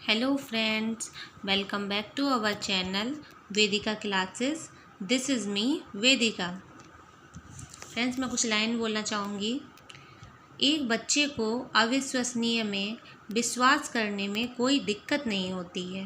Hello friends, welcome back to our channel Vedika classes. This is me Vedika. Friends, मैं कुछ line बोलना चाहूँगी। एक बच्चे को अविश्वसनीय में विश्वास करने में कोई दिक्कत नहीं होती है।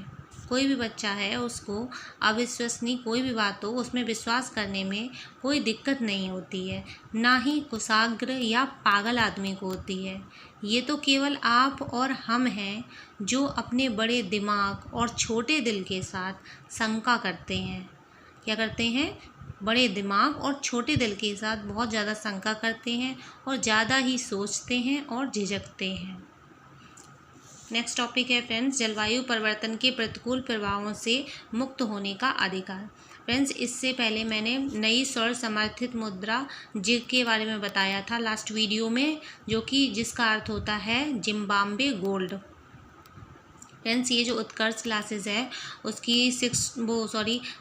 कोई भी बच्चा है उसको अविश्वसनीय कोई भी बात हो उसमें विश्वास करने में कोई दिक्कत नहीं होती है, ना ही कुशाग्र या पागल आदमी को होती है। ये तो केवल आप और हम हैं जो अपने बड़े दिमाग और छोटे दिल के साथ शंका करते हैं। क्या करते हैं? बड़े दिमाग और छोटे दिल के साथ बहुत ज़्यादा शंका करते हैं और ज़्यादा ही सोचते हैं और झिझकते हैं। नेक्स्ट टॉपिक है फ्रेंड्स, जलवायु परिवर्तन के प्रतिकूल प्रभावों से मुक्त होने का अधिकार। फ्रेंड्स, इससे पहले मैंने नई स्वर समर्थित मुद्रा जिग के बारे में बताया था लास्ट वीडियो में, जो कि जिसका अर्थ होता है जिम्बाब्वे गोल्ड। फ्रेंड्स, ये जो उत्कर्ष क्लासेस है उसकी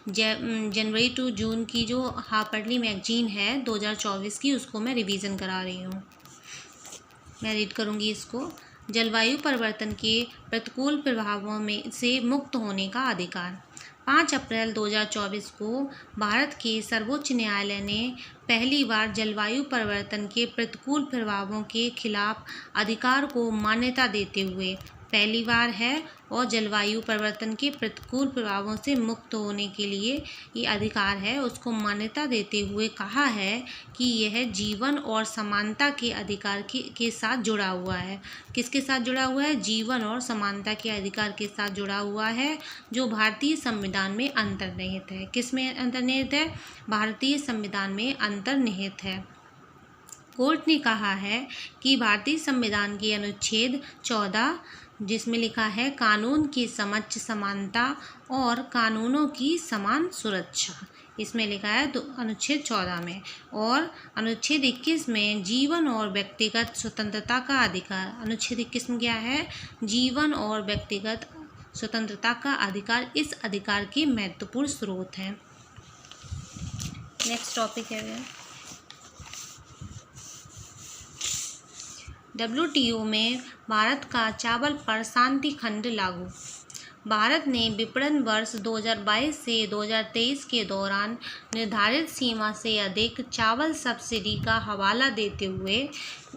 जनवरी टू जून की जो हार्पर्ली मैगजीन है 2024 की, उसको मैं रिवीजन करा रही हूँ। मैं रीड करूँगी इसको। जलवायु परिवर्तन के प्रतिकूल प्रभावों में से मुक्त होने का अधिकार। 5 अप्रैल 2024 को भारत के सर्वोच्च न्यायालय ने पहली बार जलवायु परिवर्तन के प्रतिकूल प्रभावों के खिलाफ अधिकार को मान्यता देते हुए, पहली बार है, और जलवायु परिवर्तन के प्रतिकूल प्रभावों से मुक्त होने के लिए ये अधिकार है, उसको मान्यता देते हुए कहा है कि यह जीवन और समानता के अधिकार के साथ जुड़ा हुआ है। किसके साथ जुड़ा हुआ है? जीवन और समानता के अधिकार के साथ जुड़ा हुआ है, जो भारतीय संविधान में अंतर्निहित है। किस में अंतर्निहित है? भारतीय संविधान में अंतर्निहित है। कोर्ट ने कहा है कि भारतीय संविधान के अनुच्छेद 14, जिसमें लिखा है कानून की समक्ष समानता और कानूनों की समान सुरक्षा, इसमें लिखा है अनुच्छेद 14 में, और अनुच्छेद 21 में जीवन और व्यक्तिगत स्वतंत्रता का अधिकार। अनुच्छेद 21 में क्या है? जीवन और व्यक्तिगत स्वतंत्रता का अधिकार इस अधिकार के महत्वपूर्ण स्रोत हैं। नेक्स्ट टॉपिक है WTO में भारत का चावल पर शांति खंड लागू। भारत ने विपणन वर्ष 2022 से 2023 के दौरान निर्धारित सीमा से अधिक चावल सब्सिडी का हवाला देते हुए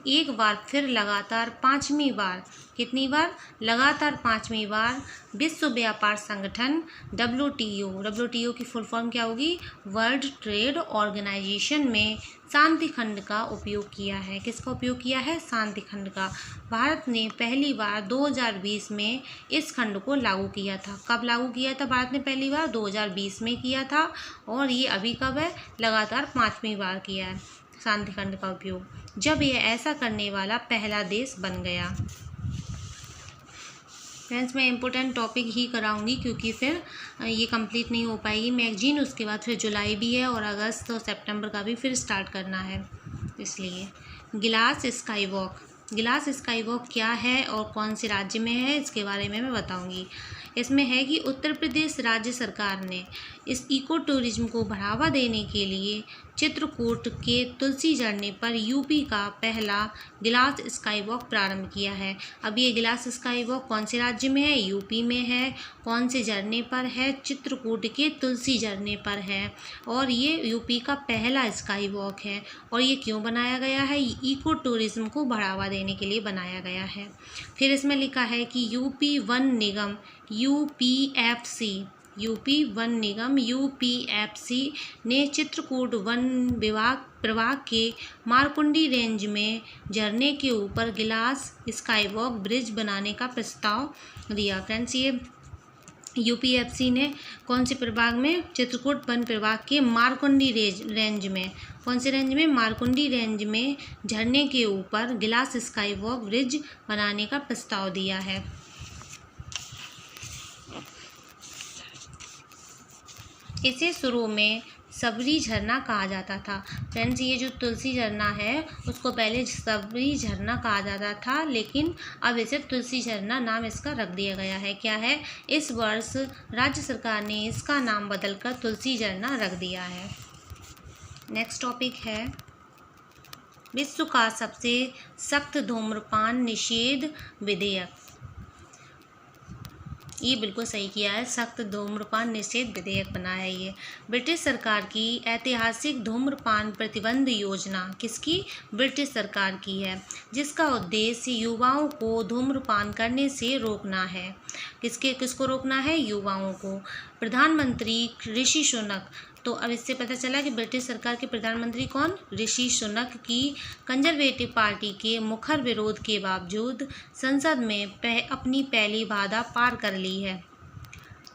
एक बार फिर लगातार 5वीं बार, कितनी बार? लगातार 5वीं बार विश्व व्यापार संगठन WTO की फुल फॉर्म क्या होगी? वर्ल्ड ट्रेड ऑर्गेनाइजेशन में शांति खंड का उपयोग किया है। किसका उपयोग किया है? शांति खंड का। भारत ने पहली बार 2020 में इस खंड को लागू किया था। कब लागू किया था भारत ने? पहली बार 2020 में किया था, और ये अभी कब है? लगातार 5वीं बार किया है शांति खंड का उपयोग, जब यह ऐसा करने वाला पहला देश बन गया। फ्रेंड्स, मैं इम्पोर्टेंट टॉपिक ही कराऊंगी क्योंकि फिर ये कंप्लीट नहीं हो पाएगी मैगजीन। उसके बाद फिर जुलाई भी है और अगस्त और सितंबर का भी फिर स्टार्ट करना है, इसलिए। गिलास स्काई वॉक। गिलास स्काई वॉक क्या है और कौन से राज्य में है, इसके बारे में मैं बताऊंगी। इसमें है कि उत्तर प्रदेश राज्य सरकार ने इस इको टूरिज्म को बढ़ावा देने के लिए चित्रकूट के तुलसी झरने पर यूपी का पहला गिलास स्काई वॉक प्रारंभ किया है। अब ये गिलास स्काई वॉक कौन से राज्य में है? यूपी में है। कौन से झरने पर है? चित्रकूट के तुलसी झरने पर है, और ये यूपी का पहला स्काई वॉक है। और ये क्यों बनाया गया है? इको टूरिज्म को बढ़ावा देने के लिए बनाया गया है। फिर इसमें लिखा है कि यूपी वन निगम UPFC ने चित्रकूट वन प्रभाग के मारकुंडी रेंज में झरने के ऊपर गिलास स्काई वॉक ब्रिज बनाने का प्रस्ताव दिया। फ्रेंड्स, ये UPFC ने कौन से प्रभाग में? चित्रकूट वन प्रभाग के मारकुंडी रेंज में। कौन से रेंज में? मारकुंडी रेंज में झरने के ऊपर गिलास स्काई वॉक ब्रिज बनाने का प्रस्ताव दिया है। इसे शुरू में सबरी झरना कहा जाता था। फ्रेंड्स, ये जो तुलसी झरना है उसको पहले सबरी झरना कहा जाता था, लेकिन अब इसे तुलसी झरना नाम इसका रख दिया गया है। क्या है? इस वर्ष राज्य सरकार ने इसका नाम बदलकर तुलसी झरना रख दिया है। नेक्स्ट टॉपिक है विश्व का सबसे सख्त धूम्रपान निषेध विधेयक। ये बिल्कुल सही किया है, सख्त धूम्रपान निषेध विधेयक बना है ये। ब्रिटिश सरकार की ऐतिहासिक धूम्रपान प्रतिबंध योजना किसकी? ब्रिटिश सरकार की है, जिसका उद्देश्य युवाओं को धूम्रपान करने से रोकना है। किसको रोकना है? युवाओं को। प्रधानमंत्री ऋषि सुनक। तो अब इससे पता चला कि ब्रिटिश सरकार के प्रधानमंत्री कौन? ऋषि सुनक की कंजर्वेटिव पार्टी के मुखर विरोध के बावजूद संसद में अपनी पहली बाधा पार कर ली है।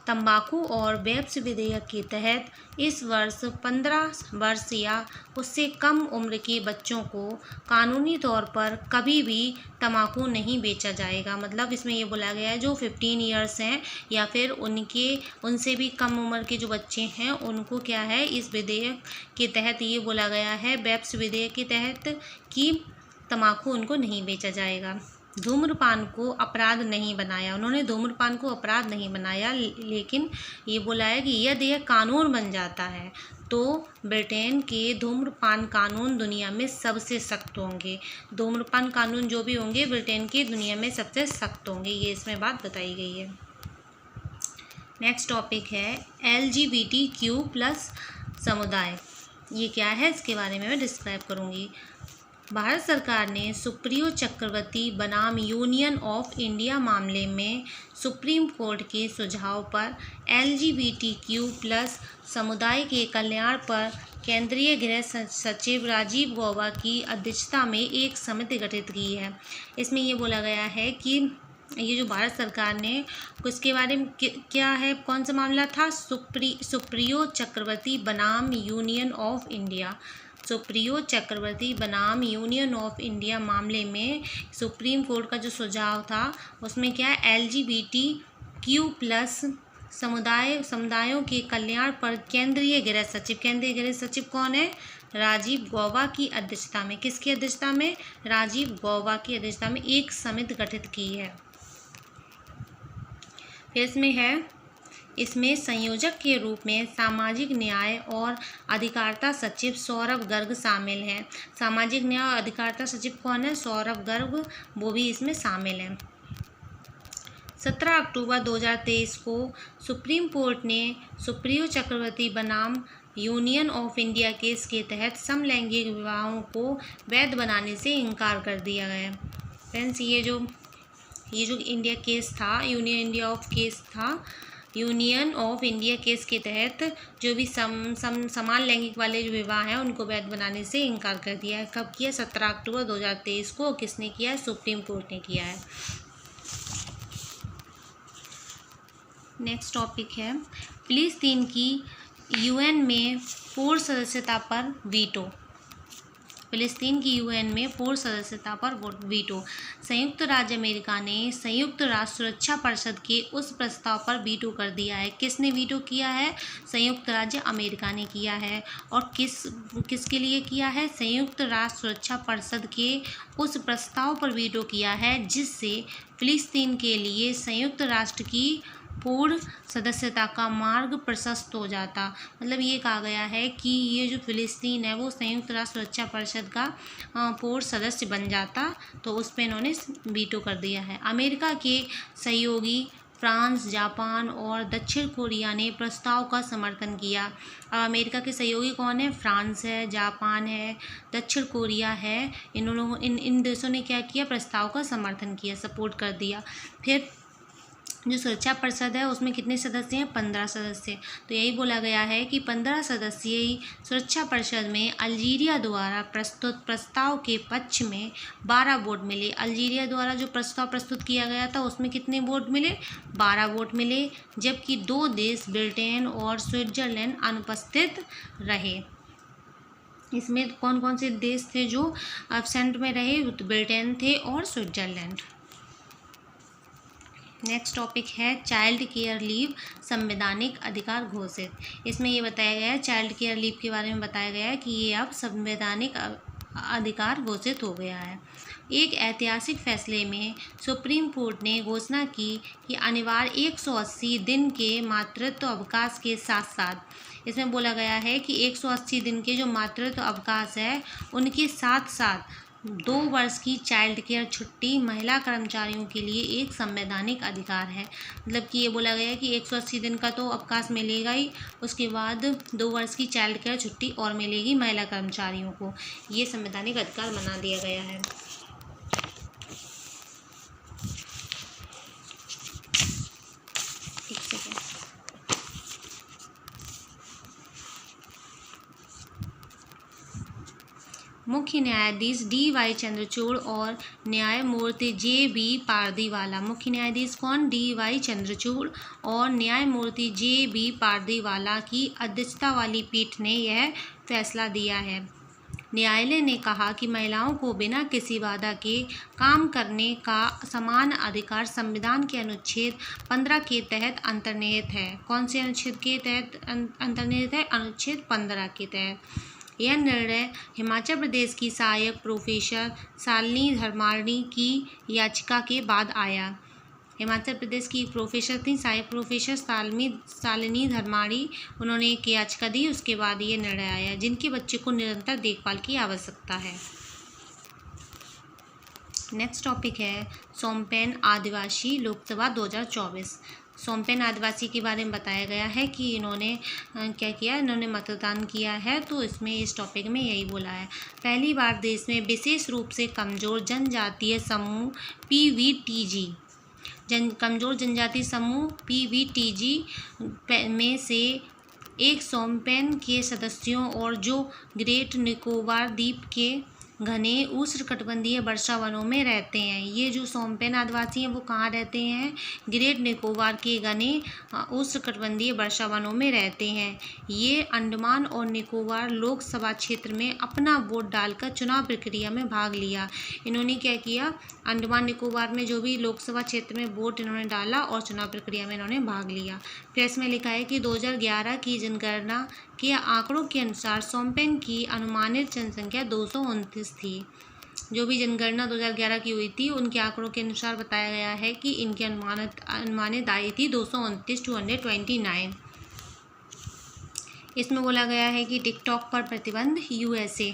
तंबाकू और वेप्स विधेयक के तहत इस वर्ष 15 वर्ष या उससे कम उम्र के बच्चों को कानूनी तौर पर कभी भी तंबाकू नहीं बेचा जाएगा। मतलब इसमें ये बोला गया है जो 15 इयर्स हैं या फिर उनसे भी कम उम्र के जो बच्चे हैं उनको क्या है, इस विधेयक के तहत ये बोला गया है, वेप्स विधेयक के तहत, कि तंबाकू उनको नहीं बेचा जाएगा। धूम्रपान को अपराध नहीं बनाया, उन्होंने धूम्रपान को अपराध नहीं बनाया, लेकिन ये बोला है कि यदि यह कानून बन जाता है तो ब्रिटेन के धूम्रपान कानून दुनिया में सबसे सख्त होंगे। धूम्रपान कानून जो भी होंगे ब्रिटेन के दुनिया में सबसे सख्त होंगे, ये इसमें बात बताई गई है। नेक्स्ट टॉपिक है LGBTQ+ समुदाय। ये क्या है, इसके बारे में मैं डिस्क्राइब करूँगी। भारत सरकार ने सुप्रियो चक्रवर्ती बनाम यूनियन ऑफ इंडिया मामले में सुप्रीम कोर्ट के सुझाव पर LGBTQ+ समुदाय के कल्याण पर केंद्रीय गृह सचिव राजीव गौबा की अध्यक्षता में एक समिति गठित की है। इसमें ये बोला गया है कि ये जो भारत सरकार ने उसके बारे में क्या है, कौन सा मामला था? सुप्रियो चक्रवर्ती बनाम यूनियन ऑफ इंडिया। सुप्रियो चक्रवर्ती बनाम यूनियन ऑफ इंडिया मामले में सुप्रीम कोर्ट का जो सुझाव था उसमें क्या है, LGBTQ+ समुदायों के कल्याण पर केंद्रीय गृह सचिव कौन है? राजीव गौबा की अध्यक्षता में। किसकी अध्यक्षता में? राजीव गौबा की अध्यक्षता में एक समिति गठित की है। फिर इसमें संयोजक के रूप में सामाजिक न्याय और अधिकारिता सचिव सौरभ गर्ग शामिल हैं। सामाजिक न्याय और अधिकारिता सचिव कौन है? सौरभ गर्ग, वो भी इसमें शामिल हैं। 17 अक्टूबर 2023 को सुप्रीम कोर्ट ने सुप्रियो चक्रवर्ती बनाम यूनियन ऑफ इंडिया केस के तहत समलैंगिक विवाहों को वैध बनाने से इनकार कर दिया गया। फ्रेंड्स, ये जो इंडिया केस था, यूनियन ऑफ इंडिया केस के तहत जो भी समान लैंगिक वाले जो विवाह हैं उनको वैध बनाने से इनकार कर दिया है। कब किया? 17 अक्टूबर 2023 को। किसने किया है? सुप्रीम कोर्ट ने किया है। नेक्स्ट टॉपिक है फिलिस्तीन की UN में पूर्ण सदस्यता पर वीटो। फिलिस्तीन की UN में पूर्ण सदस्यता पर वीटो। संयुक्त राज्य अमेरिका ने संयुक्त राष्ट्र सुरक्षा परिषद के उस प्रस्ताव पर वीटो कर दिया है। किसने वीटो किया है? संयुक्त राज्य अमेरिका ने किया है। और किसके लिए किया है? संयुक्त राष्ट्र सुरक्षा परिषद के उस प्रस्ताव पर वीटो किया है जिससे फिलिस्तीन के लिए संयुक्त राष्ट्र की पूर्ण सदस्यता का मार्ग प्रशस्त हो जाता। मतलब ये कहा गया है कि ये जो फिलिस्तीन है वो संयुक्त राष्ट्र सुरक्षा परिषद का पूर्ण सदस्य बन जाता, तो उस पर इन्होंने वीटो कर दिया है। अमेरिका के सहयोगी फ्रांस, जापान और दक्षिण कोरिया ने प्रस्ताव का समर्थन किया। अब अमेरिका के सहयोगी कौन है? फ्रांस है, जापान है, दक्षिण कोरिया है। इन देशों ने क्या किया? प्रस्ताव का समर्थन किया, सपोर्ट कर दिया। फिर जो सुरक्षा परिषद है उसमें कितने सदस्य हैं? 15 सदस्य। तो यही बोला गया है कि 15 सदस्यीय सुरक्षा परिषद में अल्जीरिया द्वारा प्रस्तुत प्रस्ताव के पक्ष में 12 वोट मिले। अल्जीरिया द्वारा जो प्रस्ताव प्रस्तुत किया गया था उसमें कितने वोट मिले? 12 वोट मिले, जबकि 2 देश ब्रिटेन और स्विट्जरलैंड अनुपस्थित रहे। इसमें कौन कौन से देश थे जो एब्सेंट में रहे? ब्रिटेन थे और स्विट्जरलैंड। नेक्स्ट टॉपिक है चाइल्ड केयर लीव संवैधानिक अधिकार घोषित। इसमें ये बताया गया है, चाइल्ड केयर लीव के बारे में बताया गया है कि ये अब संवैधानिक अधिकार घोषित हो गया है। एक ऐतिहासिक फैसले में सुप्रीम कोर्ट ने घोषणा की कि अनिवार्य 180 दिन के मातृत्व अवकाश के साथ साथ, इसमें बोला गया है कि 180 दिन के जो मातृत्व अवकाश है उनके साथ साथ 2 वर्ष की चाइल्ड केयर छुट्टी महिला कर्मचारियों के लिए एक संवैधानिक अधिकार है। मतलब कि ये बोला गया है कि 180 दिन का तो अवकाश मिलेगा ही, उसके बाद 2 वर्ष की चाइल्ड केयर छुट्टी और मिलेगी महिला कर्मचारियों को। ये संवैधानिक अधिकार बना दिया गया है। एक सेकेंड। मुख्य न्यायाधीश DY चंद्रचूड़ और न्यायमूर्ति JB पारदीवाला। मुख्य न्यायाधीश कौन? DY चंद्रचूड़ और न्यायमूर्ति JB पारदीवाला की अध्यक्षता वाली पीठ ने यह फैसला दिया है। न्यायालय ने कहा कि महिलाओं को बिना किसी बाधा के काम करने का समान अधिकार संविधान के अनुच्छेद 15 के तहत अंतर्निहित है। कौन से अनुच्छेद के तहत अंतर्निहित है? अनुच्छेद 15 के तहत। यह निर्णय हिमाचल प्रदेश की सहायक प्रोफेसर शालिनी धर्माणी की याचिका के बाद आया। हिमाचल प्रदेश की प्रोफेसर थी सहायक प्रोफेसर शालिनी धर्माणी, उन्होंने एक याचिका दी, उसके बाद ये निर्णय आया, जिनके बच्चे को निरंतर देखभाल की आवश्यकता है। नेक्स्ट टॉपिक है सोमपेन आदिवासी लोकसभा 2024। सोमपेन आदिवासी के बारे में बताया गया है कि इन्होंने क्या किया, इन्होंने मतदान किया है। तो इसमें इस टॉपिक में यही बोला है, पहली बार देश में विशेष रूप से कमज़ोर जनजातीय समूह PVTG कमज़ोर जनजाति समूह PVTG में से एक सोमपेन के सदस्यों और जो ग्रेट निकोबार द्वीप के घने उष्णकटिबंधीय वर्षा वनों में रहते हैं। ये जो सोमपेन आदिवासी हैं वो कहाँ रहते हैं? ग्रेट निकोबार के घने उष्णकटिबंधीय वर्षा वनों में रहते हैं। ये अंडमान और निकोबार लोकसभा क्षेत्र में अपना वोट डालकर चुनाव प्रक्रिया में भाग लिया। इन्होंने क्या किया? अंडमान निकोबार में जो भी लोकसभा क्षेत्र में वोट इन्होंने डाला और चुनाव प्रक्रिया में इन्होंने भाग लिया। फिर इसमें लिखा है कि 2011 की जनगणना के आंकड़ों के अनुसार सोमपेन की अनुमानित जनसंख्या 229 थी। जो भी जनगणना 2011 की हुई थी उनके आंकड़ों के अनुसार बताया गया है कि इनकी अनुमानित आई थी 229। इसमें बोला गया है कि टिकटॉक पर प्रतिबंध USA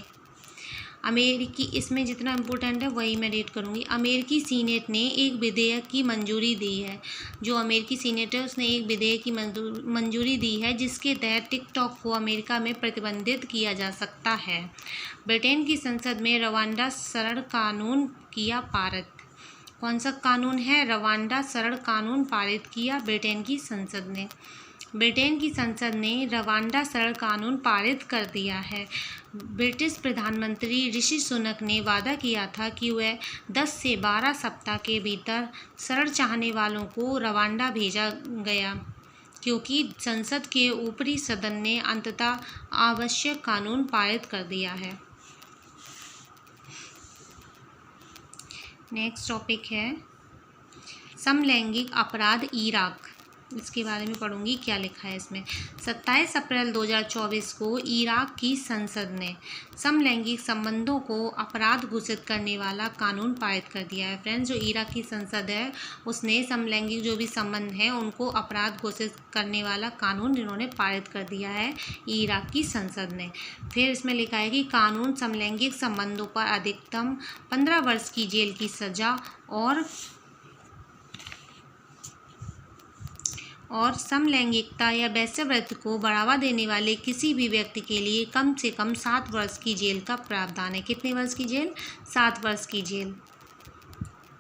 अमेरिकी, इसमें जितना इम्पोर्टेंट है वही मैं रीड करूँगी। अमेरिकी सीनेट ने एक विधेयक की मंजूरी दी है। जो अमेरिकी सीनेट है उसने एक विधेयक की मंजूरी दी है जिसके तहत टिकटॉक को अमेरिका में प्रतिबंधित किया जा सकता है। ब्रिटेन की संसद में रवांडा शरण कानून किया पारित। कौन सा कानून है? रवांडा शरण कानून पारित किया ब्रिटेन की संसद ने। ब्रिटेन की संसद ने रवांडा शरण कानून पारित कर दिया है। ब्रिटिश प्रधानमंत्री ऋषि सुनक ने वादा किया था कि वह 10 से 12 सप्ताह के भीतर शरण चाहने वालों को रवांडा भेजा गया, क्योंकि संसद के ऊपरी सदन ने अंततः आवश्यक कानून पारित कर दिया है। नेक्स्ट टॉपिक है समलैंगिक अपराध इराक। इसके बारे में पढ़ूंगी क्या लिखा है इसमें। 27 अप्रैल 2024 को इराक की संसद ने समलैंगिक संबंधों को अपराध घोषित करने वाला कानून पारित कर दिया है। फ्रेंड्स, जो इराक की संसद है उसने समलैंगिक जो भी संबंध हैं उनको अपराध घोषित करने वाला कानून इन्होंने पारित कर दिया है इराक की संसद ने। फिर इसमें लिखा है कि कानून समलैंगिक संबंधों पर अधिकतम 15 वर्ष की जेल की सज़ा और समलैंगिकता या वेश्यावृत्ति को बढ़ावा देने वाले किसी भी व्यक्ति के लिए कम से कम 7 वर्ष की जेल का प्रावधान है। कितने वर्ष की जेल? 7 वर्ष की जेल।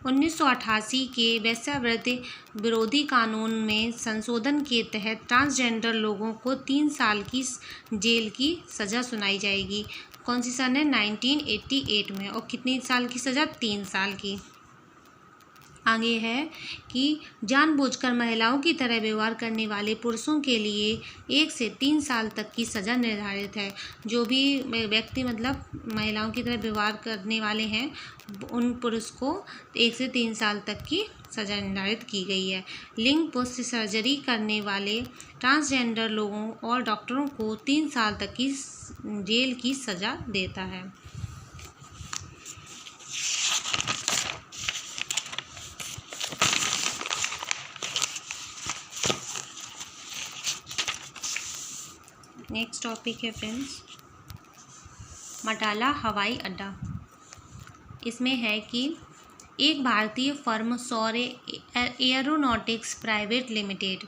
1988 के वेश्यावृत्ति विरोधी कानून में संशोधन के तहत ट्रांसजेंडर लोगों को 3 साल की जेल की सज़ा सुनाई जाएगी। कौन सी सन है? 1988 में। और कितनी साल की सज़ा? 3 साल की। आगे है कि जानबूझकर महिलाओं की तरह व्यवहार करने वाले पुरुषों के लिए 1 से 3 साल तक की सज़ा निर्धारित है। जो भी व्यक्ति मतलब महिलाओं की तरह व्यवहार करने वाले हैं उन पुरुष को 1 से 3 साल तक की सज़ा निर्धारित की गई है। लिंग पुष्टि सर्जरी करने वाले ट्रांसजेंडर लोगों और डॉक्टरों को 3 साल तक की जेल की सज़ा देता है। नेक्स्ट टॉपिक है फ्रेंड्स मटाला हवाई अड्डा। इसमें है कि एक भारतीय फर्म सौर एयरोनॉटिक्स प्राइवेट लिमिटेड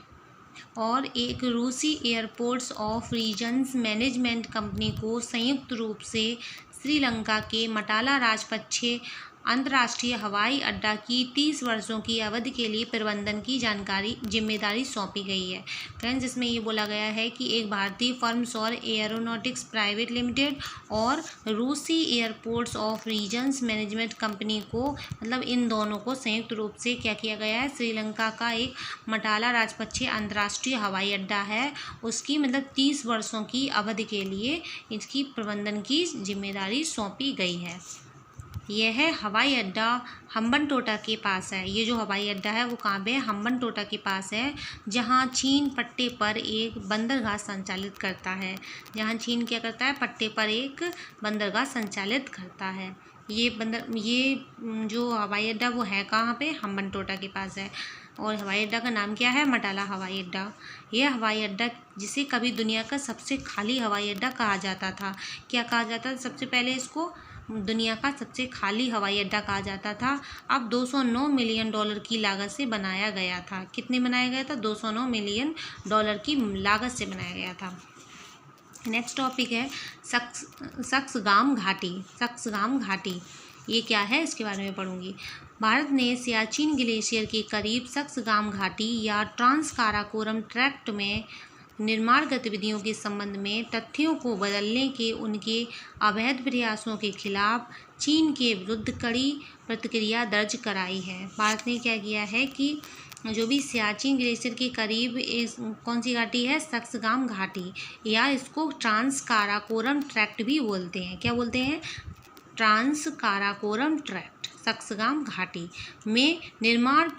और एक रूसी airports of regions management company को संयुक्त रूप से श्रीलंका के मटाला राजपक्षे अंतर्राष्ट्रीय हवाई अड्डा की 30 वर्षों की अवधि के लिए प्रबंधन की जिम्मेदारी सौंपी गई है। फ्रेंड्स, इसमें ये बोला गया है कि एक भारतीय फर्म सौर एयरोनॉटिक्स प्राइवेट लिमिटेड और रूसी airports of regions management company को, मतलब इन दोनों को संयुक्त रूप से क्या किया गया है, श्रीलंका का एक मटाला राजपक्षे अंतर्राष्ट्रीय हवाई अड्डा है उसकी मतलब 30 वर्षों की अवधि के लिए इसकी प्रबंधन की जिम्मेदारी सौंपी गई है। यह हवाई अड्डा हम्बनटोटा के पास है। ये जो हवाई अड्डा है वो कहाँ पे है? हम्बनटोटा के पास है, जहाँ चीन पट्टे पर एक बंदरगाह संचालित करता है। जहाँ चीन क्या करता है? पट्टे पर एक बंदरगाह संचालित करता है। ये जो हवाई अड्डा वो है कहाँ पे? हम्बनटोटा के पास है। और हवाई अड्डा का नाम क्या है? मटाला हवाई अड्डा। यह हवाई अड्डा जिसे कभी दुनिया का सबसे खाली हवाई अड्डा कहा जाता था। क्या कहा जाता था? सबसे पहले इसको दुनिया का सबसे खाली हवाई अड्डा कहा जाता था। अब $209 मिलियन की लागत से बनाया गया था। कितने बनाया गया था? $209 मिलियन की लागत से बनाया गया था। नेक्स्ट टॉपिक है सक्सगाम घाटी। सक्सगाम घाटी ये क्या है? इसके बारे में पढ़ूंगी। भारत ने सियाचिन ग्लेशियर के करीब सक्सगाम घाटी या ट्रांस काराकोरम ट्रैक्ट में निर्माण गतिविधियों के संबंध में तथ्यों को बदलने के उनके अवैध प्रयासों के खिलाफ चीन के विरुद्ध कड़ी प्रतिक्रिया दर्ज कराई है। भारत ने क्या किया है कि जो भी सियाचिन ग्लेशियर के करीब कौन सी घाटी है? सक्सगाम घाटी, या इसको ट्रांस काराकोरम ट्रैक्ट भी बोलते हैं। क्या बोलते हैं? Trans Karakoram tract. सक्सगाम घाटी में निर्माण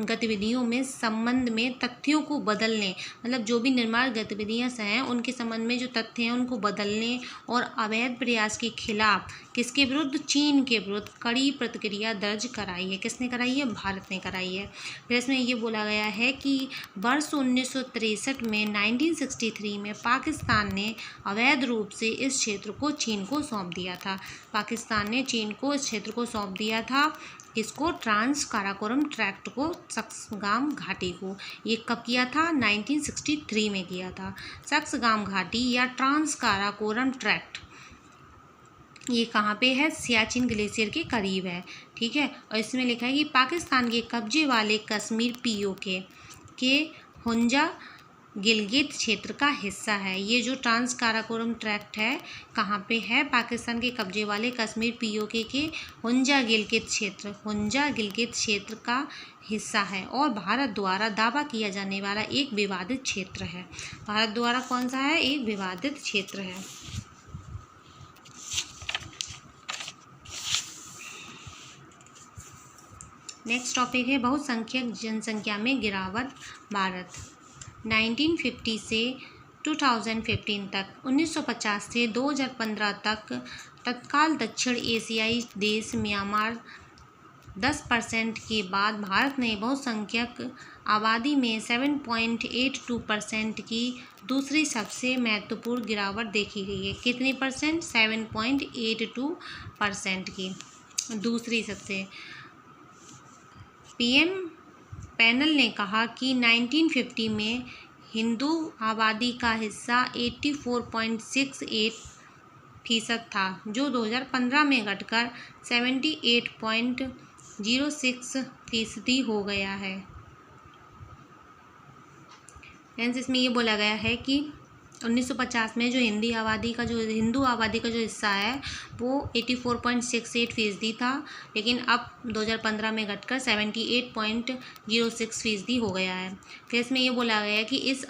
गतिविधियों में संबंध में तथ्यों को बदलने, मतलब जो भी निर्माण गतिविधियां हैं उनके संबंध में जो तथ्य हैं उनको बदलने और अवैध प्रयास के खिलाफ किसके विरुद्ध? चीन के विरुद्ध कड़ी प्रतिक्रिया दर्ज कराई है। किसने कराई है? भारत ने कराई है। फिर इसमें ये बोला गया है कि वर्ष 1963 में 1963 में पाकिस्तान ने अवैध रूप से इस क्षेत्र को चीन को सौंप दिया था। पाकिस्तान ने चीन को इस क्षेत्र को सौंप दिया था। इसको ट्रांस काराकोरम ट्रैक्ट को, सक्सगाम घाटी को। ये कब किया था? 1963 में किया था। सक्सगाम घाटी या ट्रांस काराकोरम ट्रैक्ट ये कहाँ पे है? सियाचिन ग्लेशियर के करीब है। ठीक है। और इसमें लिखा है कि पाकिस्तान के कब्जे वाले कश्मीर पीओके के हुंजा गिलगित क्षेत्र का हिस्सा है। ये जो ट्रांस काराकोरम ट्रैक्ट है कहाँ पे है? पाकिस्तान के कब्जे वाले कश्मीर पीओके के हुंजा गिलगित क्षेत्र का हिस्सा है और भारत द्वारा दावा किया जाने वाला एक विवादित क्षेत्र है। भारत द्वारा कौन सा है? एक विवादित क्षेत्र है। नेक्स्ट टॉपिक है बहुसंख्यक जनसंख्या में गिरावट भारत। 1950 से 2015 तक, 1950 से 2015 तक तत्काल दक्षिण एशियाई देश म्यांमार 10% के बाद भारत ने बहुसंख्यक आबादी में 7.82% की दूसरी सबसे महत्वपूर्ण गिरावट देखी गई है। कितनी परसेंट? 7.82% की दूसरी सबसे। पीएम पैनल ने कहा कि 1950 में हिंदू आबादी का हिस्सा 84.68% था, जो 2015 में घटकर 78.06% हो गया है। फ्रेंड्स, इसमें ये बोला गया है कि 1950 में जो हिंदू आबादी का जो हिस्सा है वो 84.68% था, लेकिन अब 2015 में घटकर 78.06% हो गया है। फिर इसमें ये बोला गया है कि इसी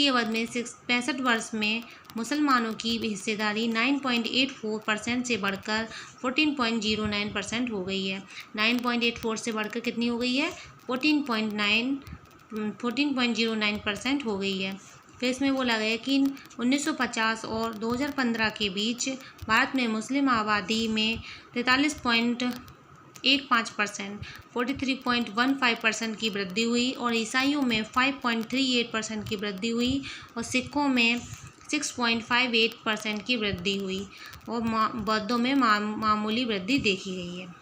अवधि में 65 वर्ष में मुसलमानों की हिस्सेदारी 9.84% से बढ़कर 14.09% हो गई है। 9.84 से बढ़कर कितनी हो गई है? 14.09% हो गई है। फिर इसमें बोला गया कि 1950 और 2015 के बीच भारत में मुस्लिम आबादी में 43.15%, 43.15% की वृद्धि हुई और ईसाइयों में 5.38% की वृद्धि हुई और सिखों में 6.58% की वृद्धि हुई और बौद्धों में मामूली वृद्धि देखी गई है।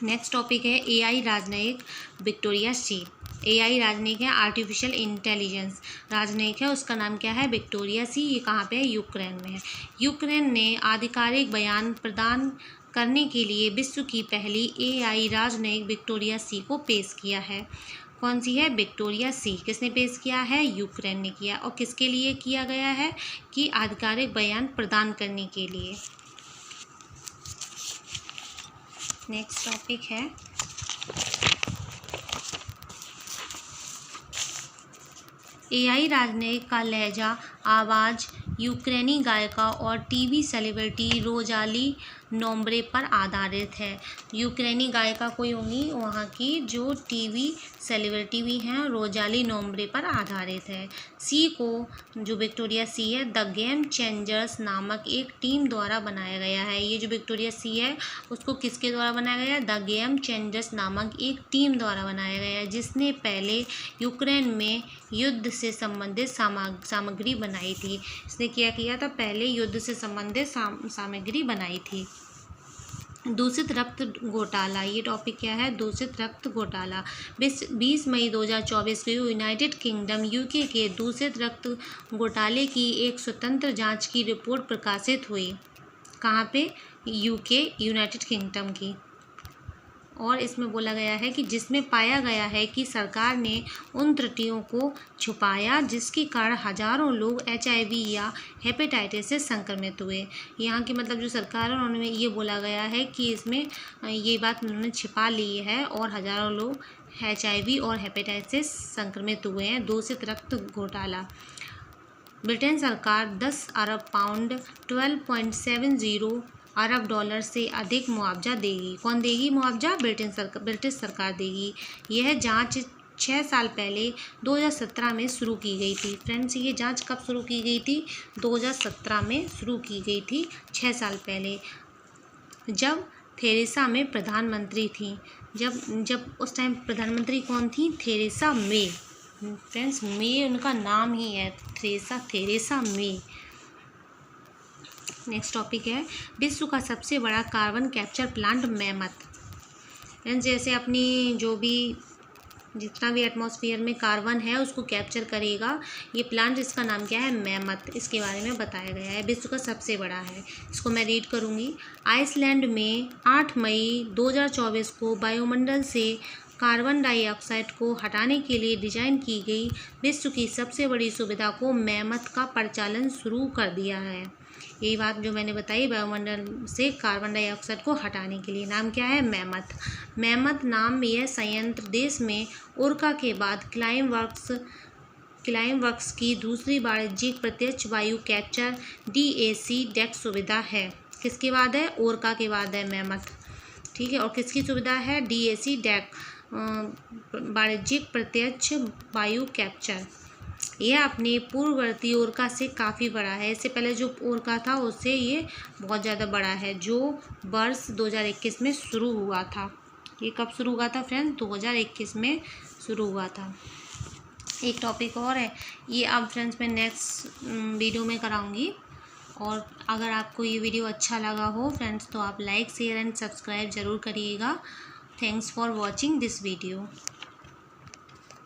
नेक्स्ट टॉपिक है AI राजनयिक विक्टोरिया सी। AI राजनयिक है, आर्टिफिशियल इंटेलिजेंस राजनयिक है, उसका नाम क्या है? विक्टोरिया सी। ये कहाँ पे है? यूक्रेन में है। यूक्रेन ने आधिकारिक बयान प्रदान करने के लिए विश्व की पहली AI राजनयिक विक्टोरिया सी को पेश किया है। कौन सी है? विक्टोरिया सी। किसने पेश किया है? यूक्रेन ने किया। और किसके लिए किया गया है? कि आधिकारिक बयान प्रदान करने के लिए। नेक्स्ट टॉपिक है AI राजनयिक का लहजा आवाज़ यूक्रेनी गायिका और टीवी सेलिब्रिटी रोजाली नोम्ब्रे पर आधारित है। यूक्रेनी गायिका कोई होंगी? वहाँ की जो टीवी सेलिब्रिटी भी हैं, रोजाली नोम्ब्रे पर आधारित है। सी को, जो विक्टोरिया सी है, द गेम चेंजर्स नामक एक टीम द्वारा बनाया गया है। ये जो विक्टोरिया सी है उसको किसके द्वारा बनाया गया है? द गेम चेंजर्स नामक एक टीम द्वारा बनाया गया है, जिसने पहले यूक्रेन में युद्ध से संबंधित सामग्री बनाई थी। इसने क्या किया था? पहले युद्ध से संबंधित सामग्री बनाई थी। दूषित रक्त घोटाला, ये टॉपिक क्या है? दूषित रक्त घोटाला। 20 मई 2024 को यूनाइटेड किंगडम UK के दूषित रक्त घोटाले की एक स्वतंत्र जांच की रिपोर्ट प्रकाशित हुई। कहाँ पे? UK, यूनाइटेड किंगडम की। और इसमें बोला गया है कि जिसमें पाया गया है कि सरकार ने उन त्रुटियों को छुपाया जिसके कारण हजारों लोग HIV या हेपेटाइटिस से संक्रमित हुए। यहाँ की मतलब जो सरकार है उन्होंने ये बोला गया है कि इसमें ये बात उन्होंने छिपा ली है और हजारों लोग HIV और हेपेटाइटिस से संक्रमित हुए हैं। दूषित रक्त घोटाला। ब्रिटेन सरकार 10 अरब पाउंड 12.70 अरब डॉलर से अधिक मुआवजा देगी। कौन देगी मुआवजा? ब्रिटिश सरकार देगी। यह जांच 6 साल पहले 2017 में शुरू की गई थी। फ्रेंड्स, ये जांच कब शुरू की गई थी? 2017 में शुरू की गई थी, 6 साल पहले, जब थेरेसा मे प्रधानमंत्री थी। जब उस टाइम प्रधानमंत्री कौन थी? Theresa May. फ्रेंड्स, मे उनका नाम ही है, थेरेसा मे। नेक्स्ट टॉपिक है विश्व का सबसे बड़ा carbon capture plant mammoth. Friends, जैसे अपनी जो भी जितना भी एटमॉस्फेयर में कार्बन है उसको कैप्चर करेगा ये प्लांट, इसका नाम क्या है? मैमथ। इसके बारे में बताया गया है, विश्व का सबसे बड़ा है। इसको मैं रीड करूँगी। आइसलैंड में 8 मई 2024 को वायुमंडल से कार्बन डाइऑक्साइड को हटाने के लिए डिजाइन की गई विश्व की सबसे बड़ी सुविधा को मैमथ का परिचालन शुरू कर दिया है। यही बात जो मैंने बताई, वायुमंडल से कार्बन डाइऑक्साइड को हटाने के लिए। नाम क्या है? मैमथ। मैमथ नाम यह संयंत्र देश में ओरका के बाद क्लाइम वर्क्स की दूसरी वाणिज्यिक प्रत्यक्ष वायु कैप्चर DAC सुविधा है। किसके बाद है? ओरका के बाद है मैमथ। ठीक है, और किसकी सुविधा है? DAC वाणिज्यिक प्रत्यक्ष वायु कैप्चर। यह अपने पूर्ववर्ती ओरका से काफ़ी बड़ा है। इससे पहले जो ओरका था उससे ये बहुत ज़्यादा बड़ा है, जो वर्ष 2021 में शुरू हुआ था। ये कब शुरू हुआ था फ्रेंड्स? 2021 में शुरू हुआ था। एक टॉपिक और है, ये अब फ्रेंड्स मैं नेक्स्ट वीडियो में कराऊंगी। और अगर आपको ये वीडियो अच्छा लगा हो फ्रेंड्स तो आप लाइक, शेयर एंड सब्सक्राइब ज़रूर करिएगा। Thanks for watching this video.